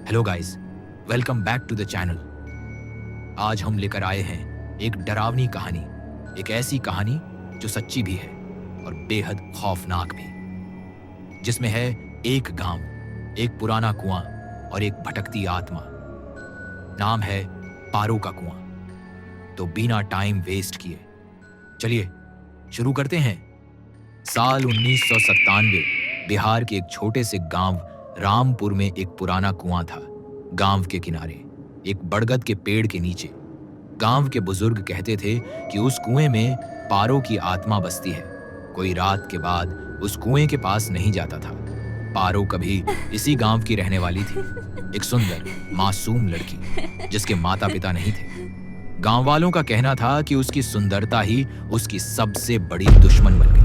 Hello guys, welcome back to the channel. आज हम लेकर आए हैं एक डरावनी कहानी, एक ऐसी कहानी जो सच्ची भी है और बेहद खौफनाक भी, जिसमें है एक गांव, एक पुराना कुआं और एक भटकती आत्मा। नाम है पारो का कुआं। तो बिना टाइम वेस्ट किए चलिए शुरू करते हैं। साल 1997, बिहार के एक छोटे से गांव रामपुर में एक पुराना कुआं था। गांव के किनारे एक बड़गद के पेड़ के नीचे गांव के बुजुर्ग कहते थे कि उस कुएं में पारो की आत्मा बसती है। कोई रात के बाद उस कुएं के पास नहीं जाता था। पारो कभी इसी गांव की रहने वाली थी, एक सुंदर मासूम लड़की जिसके माता पिता नहीं थे। गांव वालों का कहना था कि उसकी सुंदरता ही उसकी सबसे बड़ी दुश्मन बन गई।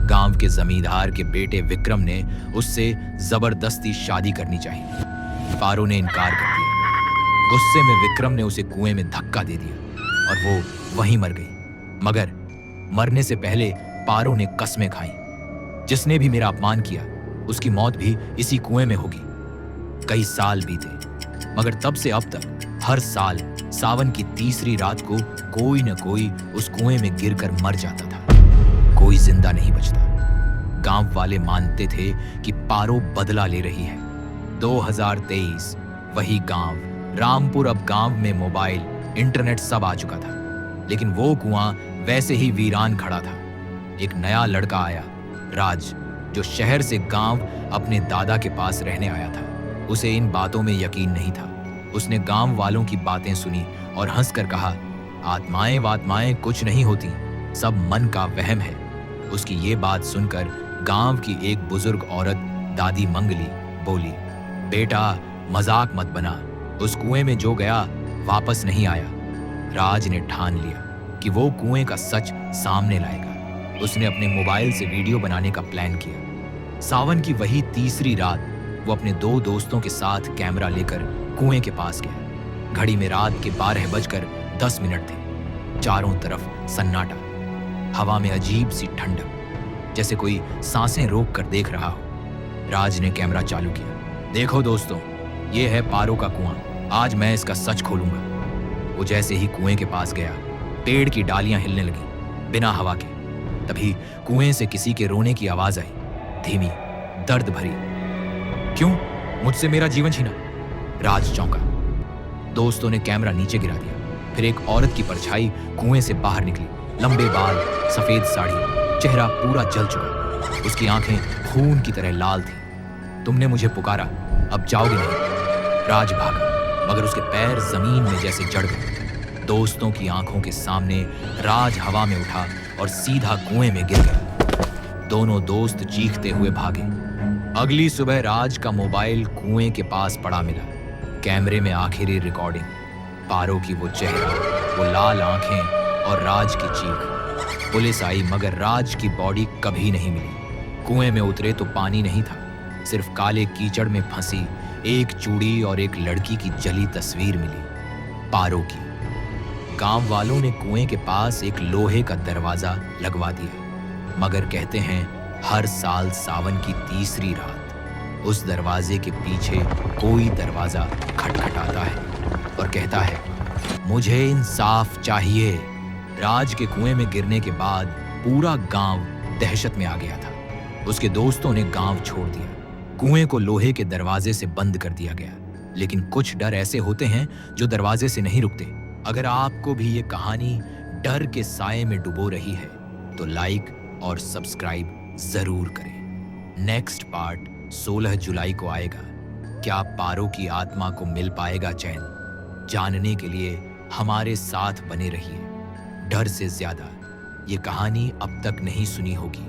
गांव के जमींदार के बेटे विक्रम ने उससे जबरदस्ती शादी करनी चाहिए। पारो ने इनकार कर दिया। गुस्से में विक्रम ने उसे कुएं में धक्का दे दिया और वो वहीं मर गई। मगर मरने से पहले पारो ने कस्में खाई, जिसने भी मेरा अपमान किया उसकी मौत भी इसी कुएं में होगी। कई साल बीते, मगर तब से अब तक हर साल सावन की तीसरी रात को कोई न कोई उस कुएं में गिरकर मर जाता था। कोई जिंदा नहीं बचता। गांव वाले मानते थे कि पारो बदला ले रही है। 2023, वही गांव रामपुर। अब गांव में मोबाइल, इंटरनेट सब आ चुका था, लेकिन वो कुआं वैसे ही वीरान खड़ा था। एक नया लड़का आया, राज, जो शहर से गांव अपने दादा के पास रहने आया था। उसे इन बातों में यकीन नहीं था। उसने गांव वालों की बातें सुनी और हंसकर कहा, आत्माएं वात्माएं कुछ नहीं होती, सब मन का वहम है। उसकी ये बात सुनकर गांव की एक बुजुर्ग औरत, दादी मंगली, बोली, बेटा मजाक मत बना, उस कुएं में जो गया वापस नहीं आया। राज ने ठान लिया कि वो कुएं का सच सामने लाएगा। उसने अपने मोबाइल से वीडियो बनाने का प्लान किया। सावन की वही तीसरी रात वो अपने 2 दोस्तों के साथ कैमरा लेकर कुएं के पास गया। घड़ी में रात के 12:10 थे। चारों तरफ सन्नाटा, हवा में अजीब सी ठंडक, जैसे कोई सांसें रोक कर देख रहा हो। राज ने कैमरा चालू किया। देखो दोस्तों, ये है पारो का कुआं, आज मैं इसका सच खोलूंगा। वो जैसे ही कुएं के पास गया, पेड़ की डालियां हिलने लगी बिना हवा के। तभी कुएं से किसी के रोने की आवाज आई, धीमी, दर्द भरी। क्यों? मुझसे मेरा जीवन छीना? राज चौंका। दोस्तों ने कैमरा नीचे गिरा दिया। फिर एक औरत की परछाई कुएं से बाहर निकली। लंबे बाल, सफेद साड़ी, चेहरा पूरा जल चुका। उसकी आंखें खून की तरह लाल थीं। तुमने मुझे पुकारा, अब जाओगे नहीं। राज भागा, मगर उसके पैर जमीन में जैसे जड़ गए। दोस्तों की आंखों के सामने राज हवा में उठा और सीधा कुएं में गिर गया। दोनों दोस्त चीखते हुए भागे। अगली सुबह राज का मोबाइल कुएं के पास पड़ा मिला। कैमरे में आखिरी रिकॉर्डिंग, पारो की वो चेहरा, वो लाल आंखें और राज की चीख। पुलिस आई, मगर राज की बॉडी कभी नहीं मिली। कुएं में उतरे तो पानी नहीं था, सिर्फ काले कीचड़ में फंसी एक चूड़ी और एक लड़की की जली तस्वीर मिली, पारो की। गांव वालों ने कुएं के पास एक लोहे का दरवाजा लगवा दिया, मगर कहते हैं हर साल सावन की तीसरी रात उस दरवाजे के पीछे कोई दरवाजा खटखटाता है और कहता है, मुझे इंसाफ चाहिए। राज के कुएं में गिरने के बाद पूरा गांव दहशत में आ गया था। उसके दोस्तों ने गांव छोड़ दिया। कुएं को लोहे के दरवाजे से बंद कर दिया गया। लेकिन कुछ डर ऐसे होते हैं जो दरवाजे से नहीं रुकते। अगर आपको भी ये कहानी डर के साए में डुबो रही है तो लाइक और सब्सक्राइब जरूर करें। नेक्स्ट पार्ट 16 जुलाई को आएगा। क्या पारो की आत्मा को मिल पाएगा चैन? जानने के लिए हमारे साथ बने रहिए। डर से ज्यादा ये कहानी अब तक नहीं सुनी होगी।